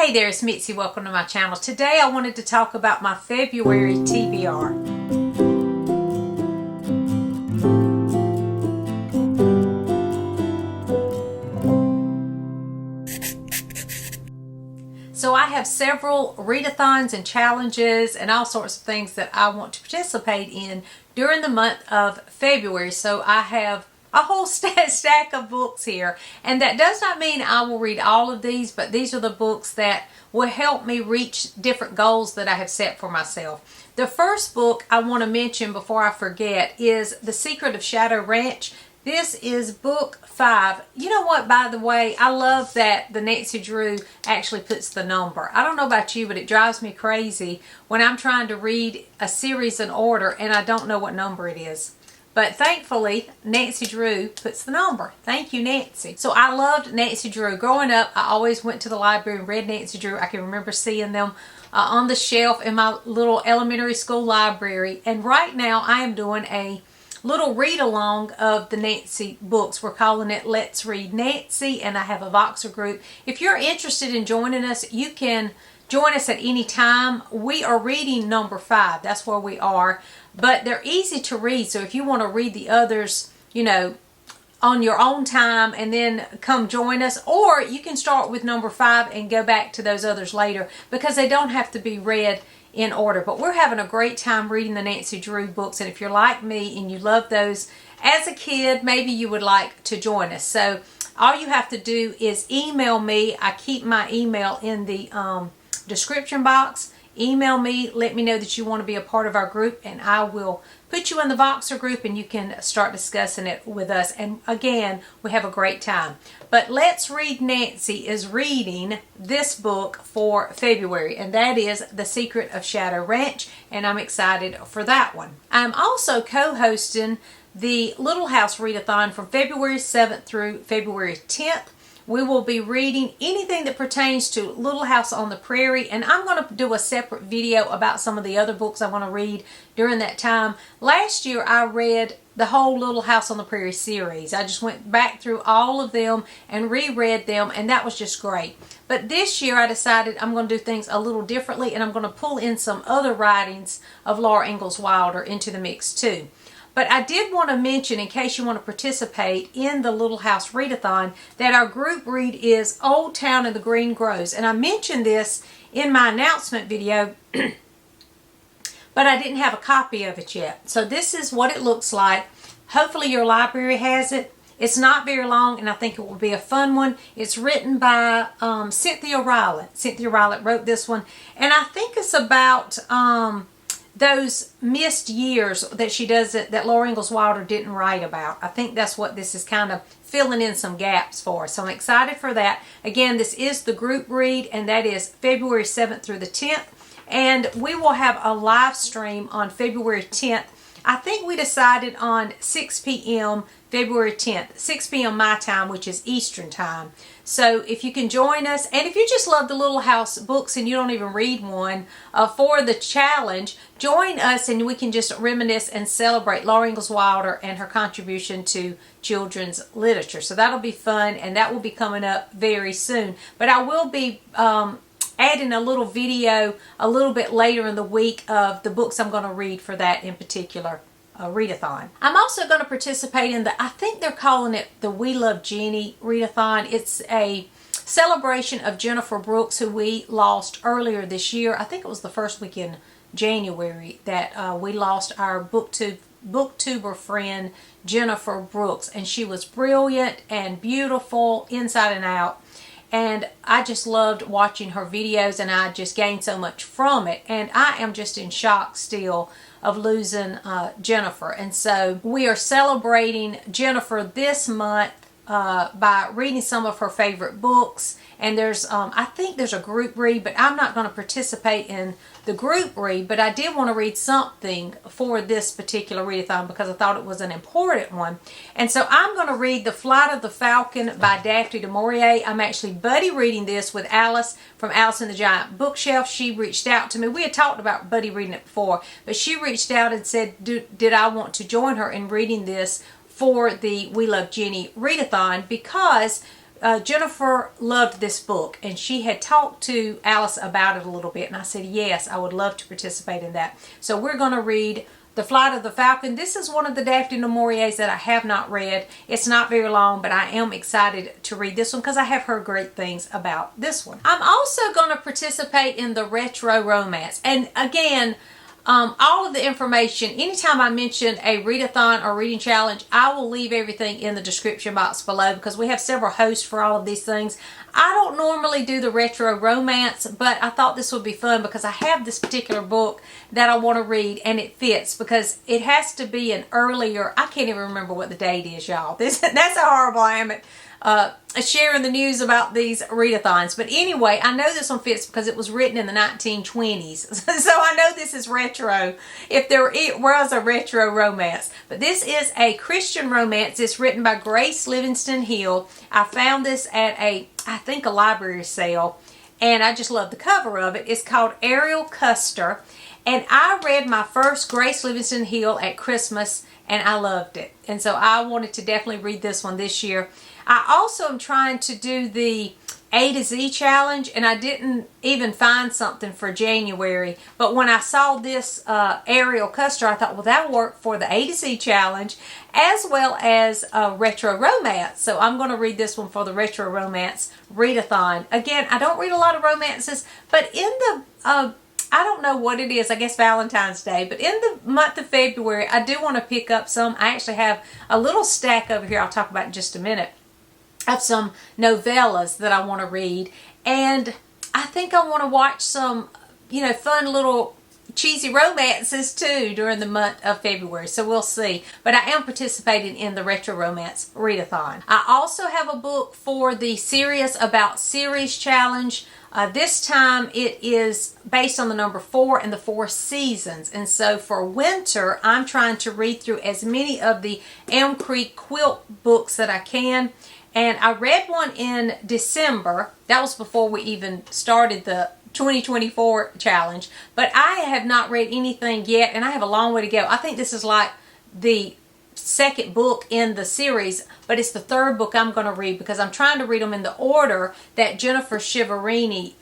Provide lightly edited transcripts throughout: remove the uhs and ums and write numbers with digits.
Hey there, it's Mitzi. Welcome to my channel. Today I wanted to talk about my February TBR. So I have several readathons and challenges and all sorts of things that I want to participate in during the month of February. So I have a whole stack of books here, and that does not mean I will read all of these, but these are the books that will help me reach different goals that I have set for myself. The first book I want to mention before I forget is The Secret of Shadow Ranch. This is book 5. You know what, by the way, I love that the Nancy Drew actually puts the number. I don't know about you, but it drives me crazy when I'm trying to read a series in order and I don't know what number it is. But thankfully, Nancy Drew puts the number. Thank you, Nancy. So I loved Nancy Drew. Growing up, I always went to the library and read Nancy Drew. I can remember seeing them on the shelf in my little elementary school library. And right now, I am doing a little read-along of the Nancy books. We're calling it Let's Read Nancy, and I have a Voxer group. If you're interested in joining us, you can join us at any time. We are reading number 5. That's where we are. But they're easy to read, so if you want to read the others, you know, on your own time and then come join us, or you can start with number 5 and go back to those others later, because they don't have to be read in order. But we're having a great time reading the Nancy Drew books, and if you're like me and you love those as a kid, maybe you would like to join us. So all you have to do is email me. I keep my email in the description box. Email me, let me know that you want to be a part of our group, and I will put you in the Voxer group and you can start discussing it with us. And again, we have a great time. But Let's Read Nancy is reading this book for February, and that is The Secret of Shadow Ranch, and I'm excited for that one. I'm also co-hosting the Little House Readathon from February 7th through February 10th. We will be reading anything that pertains to Little House on the Prairie, and I'm going to do a separate video about some of the other books I want to read during that time. Last year I read the whole Little House on the Prairie series. I just went back through all of them and reread them, and that was just great. But this year I decided I'm going to do things a little differently, and I'm going to pull in some other writings of Laura Ingalls Wilder into the mix too. But I did want to mention, in case you want to participate in the Little House Readathon, that our group read is Old Town and the Green Groves. And I mentioned this in my announcement video, but I didn't have a copy of it yet. So this is what it looks like. Hopefully your library has it. It's not very long, and I think it will be a fun one. It's written by Cynthia Rowlett. Cynthia Rowlett wrote this one, and I think it's about those missed years that she does that Laura Ingalls Wilder didn't write about. I think that's what this is kind of filling in some gaps for. So I'm excited for that. Again, this is the group read, and that is February 7th through the 10th. And we will have a live stream on February 10th. I think we decided on 6 p.m. February 10th, 6 p.m. my time, which is Eastern time. So if you can join us, and if you just love the Little House books and you don't even read one for the challenge, join us and we can just reminisce and celebrate Laura Ingalls Wilder and her contribution to children's literature. So that'll be fun, and that will be coming up very soon. But I will be adding a little video a little bit later in the week of the books I'm going to read for that in particular readathon. I'm also going to participate in I think they're calling it the WeLoveJenny readathon. It's a celebration of Jennifer Brooks, who we lost earlier this year. I think it was the first week in January that we lost our booktuber friend Jennifer Brooks, and she was brilliant and beautiful inside and out. And I just loved watching her videos, and I just gained so much from it. And I am just in shock still of losing Jennifer. And so we are celebrating Jennifer this month by reading some of her favorite books. And there's, I think there's a group read, but I'm not going to participate in the group read. But I did want to read something for this particular readathon because I thought it was an important one. And so I'm going to read The Flight of the Falcon by Daphne du Maurier. I'm actually buddy reading this with Alice from Alice in the Giant Bookshelf. She reached out to me. We had talked about buddy reading it before, but she reached out and said, did I want to join her in reading this for the WeLoveJenny readathon, because Jennifer loved this book, and she had talked to Alice about it a little bit, and I said, yes, I would love to participate in that. So we're going to read The Flight of the Falcon. This is one of the Daphne du Mauriers that I have not read. It's not very long, but I am excited to read this one because I have heard great things about this one. I'm also going to participate in the Retro Romance. And again, all of the information, anytime I mention a readathon or reading challenge, I will leave everything in the description box below because we have several hosts for all of these things. I don't normally do the Retro Romance, but I thought this would be fun because I have this particular book that I want to read, and it fits because it has to be an earlier, I can't even remember what the date is, y'all. That's how horrible I am at sharing the news about these readathons. But anyway, I know this one fits because it was written in the 1920s. So I know this is retro if there was a retro romance. But this is a Christian romance. It's written by Grace Livingston Hill. I found this at I think a library sale, and I just love the cover of it. It's called Ariel Custer. And I read my first Grace Livingston Hill at Christmas, and I loved it. And so I wanted to definitely read this one this year. I also am trying to do the A to Z challenge, and I didn't even find something for January. But when I saw this Ariel Custer, I thought, well, that'll work for the A to Z challenge as well as Retro Romance. So I'm going to read this one for the Retro Romance readathon. Again, I don't read a lot of romances, but in the I don't know what it is, I guess Valentine's Day, but in the month of February, I do want to pick up some. I actually have a little stack over here I'll talk about in just a minute of some novellas that I want to read. And I think I want to watch some, fun little cheesy romances too during the month of February. So we'll see. But I am participating in the Retro Romance readathon. I also have a book for the Serious About Series challenge. This time it is based on the number 4 and the 4 seasons. And so for winter, I'm trying to read through as many of the Elm Creek quilt books that I can. And I read one in December. That was before we even started the 2024 challenge. But I have not read anything yet, and I have a long way to go. I think this is like the second book in the series, but it's the third book I'm going to read because I'm trying to read them in the order that Jennifer Shiverini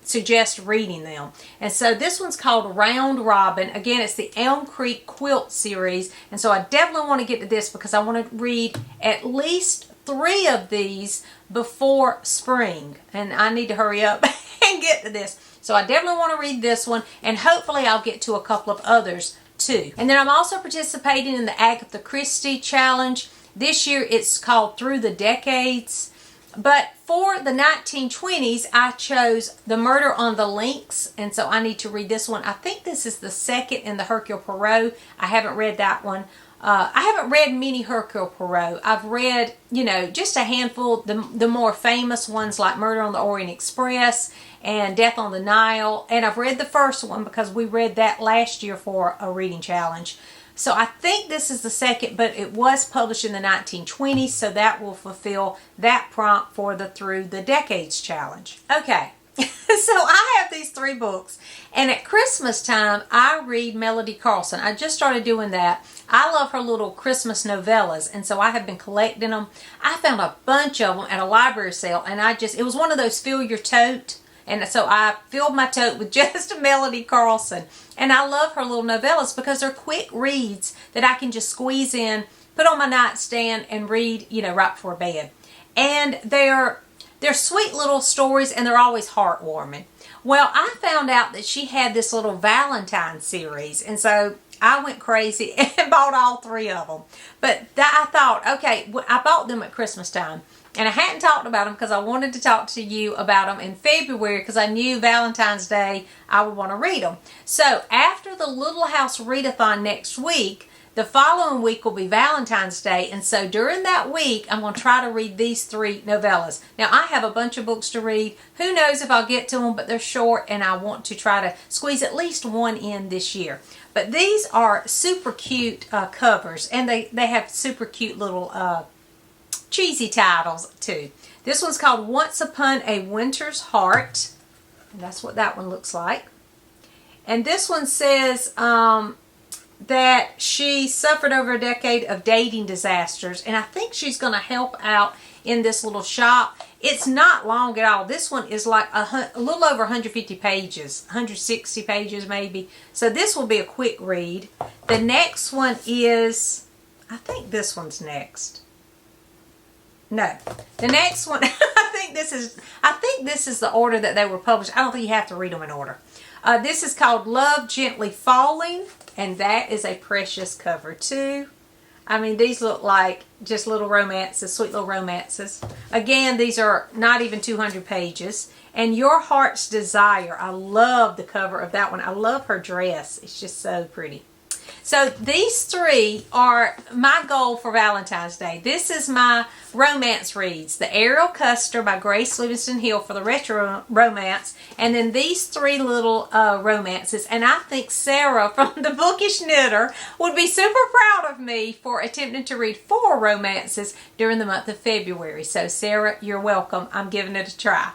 suggests reading them. And so this one's called Round Robin. Again, it's the Elm Creek quilt series, and so I definitely want to get to this because I want to read at least 3 of these before spring, and I need to hurry up and get to this. So I definitely want to read this one, and hopefully I'll get to a couple of others too. And then I'm also participating in the Agatha Christie challenge. This year it's called Through the Decades. But for the 1920s, I chose The Murder on the Links, and so I need to read this one. I think this is the second in the Hercule Poirot. I haven't read that one. I haven't read many Hercule Poirot. I've read, just a handful, the more famous ones like Murder on the Orient Express and Death on the Nile. And I've read the first one because we read that last year for a reading challenge. So I think this is the second, but it was published in the 1920s, so that will fulfill that prompt for the Through the Decades challenge. Okay. So I have these 3 books, and at Christmas time I read Melody Carlson. I just started doing that. I love her little Christmas novellas, and so I have been collecting them. I found a bunch of them at a library sale, and it was one of those fill your tote, and so I filled my tote with just Melody Carlson. And I love her little novellas because they're quick reads that I can just squeeze in, put on my nightstand, and read, right before bed. And they're sweet little stories, and they're always heartwarming. Well, I found out that she had this little Valentine series, and so I went crazy and bought all 3 of them. But I thought, okay, I bought them at Christmas time, and I hadn't talked about them because I wanted to talk to you about them in February because I knew Valentine's Day I would want to read them. So after the Little House Readathon next week, the following week will be Valentine's Day, and so during that week, I'm going to try to read these 3 novellas. Now, I have a bunch of books to read. Who knows if I'll get to them, but they're short, and I want to try to squeeze at least one in this year. But these are super cute covers, and they have super cute little cheesy titles, too. This one's called Once Upon a Winter's Heart, and that's what that one looks like. And this one says that she suffered over a decade of dating disasters, and I think she's going to help out in this little shop. It's not long at all. This one is like a little over 150 pages, 160 pages maybe. So this will be a quick read. The next one is, I think this one's next. No, the next one, I think this is the order that they were published. I don't think you have to read them in order. This is called Love Gently Falling, and that is a precious cover too. I mean, these look like just little romances, sweet little romances. Again, these are not even 200 pages. And Your Heart's Desire. I love the cover of that one. I love her dress. It's just so pretty. So these three are my goal for Valentine's Day. This is my romance reads. The Ariel Custer by Grace Livingston Hill for the Retro Romance. And then these three little romances. And I think Sarah from the Bookish Knitter would be super proud of me for attempting to read 4 romances during the month of February. So Sarah, you're welcome. I'm giving it a try.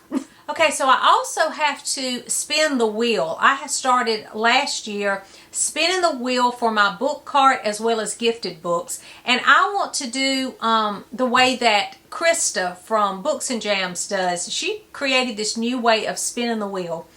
Okay, so I also have to spin the wheel. I have started last year spinning the wheel for my book cart as well as gifted books. And I want to do the way that Krista from Books and Jams does. She created this new way of spinning the wheel.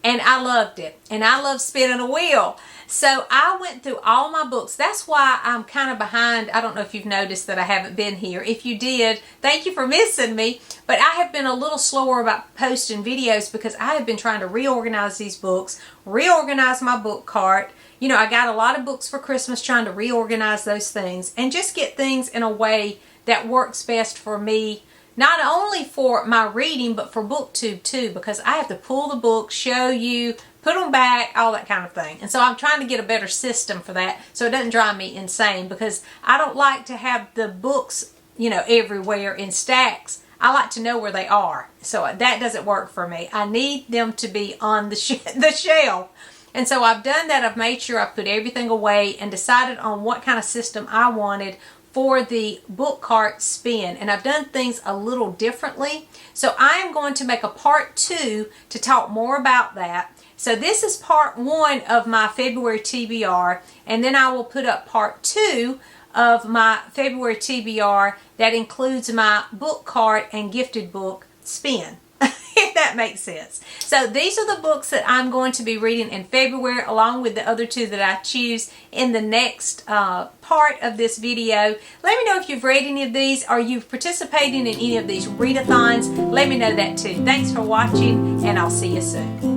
And I loved it. And I love spinning a wheel. So I went through all my books. That's why I'm kind of behind. I don't know if you've noticed that I haven't been here. If you did, thank you for missing me. But I have been a little slower about posting videos because I have been trying to reorganize these books, reorganize my book cart. You know, I got a lot of books for Christmas, trying to reorganize those things and just get things in a way that works best for me. Not only for my reading, but for BookTube too, because I have to pull the book, show you, put them back, all that kind of thing. And so I'm trying to get a better system for that so it doesn't drive me insane, because I don't like to have the books, you know, everywhere in stacks. I like to know where they are. So that doesn't work for me. I need them to be on the shelf. And so I've done that. I've made sure I put everything away and decided on what kind of system I wanted for the book cart spin. And I've done things a little differently. So I am going to make a part 2 to talk more about that. So this is part 1 of my February TBR. And then I will put up part 2 of my February TBR that includes my book cart and gifted book spin. If that makes sense. So these are the books that I'm going to be reading in February, along with the other 2 that I choose in the next part of this video. Let me know if you've read any of these. Are you participating in any of these readathons? Let me know that too. Thanks for watching, and I'll see you soon.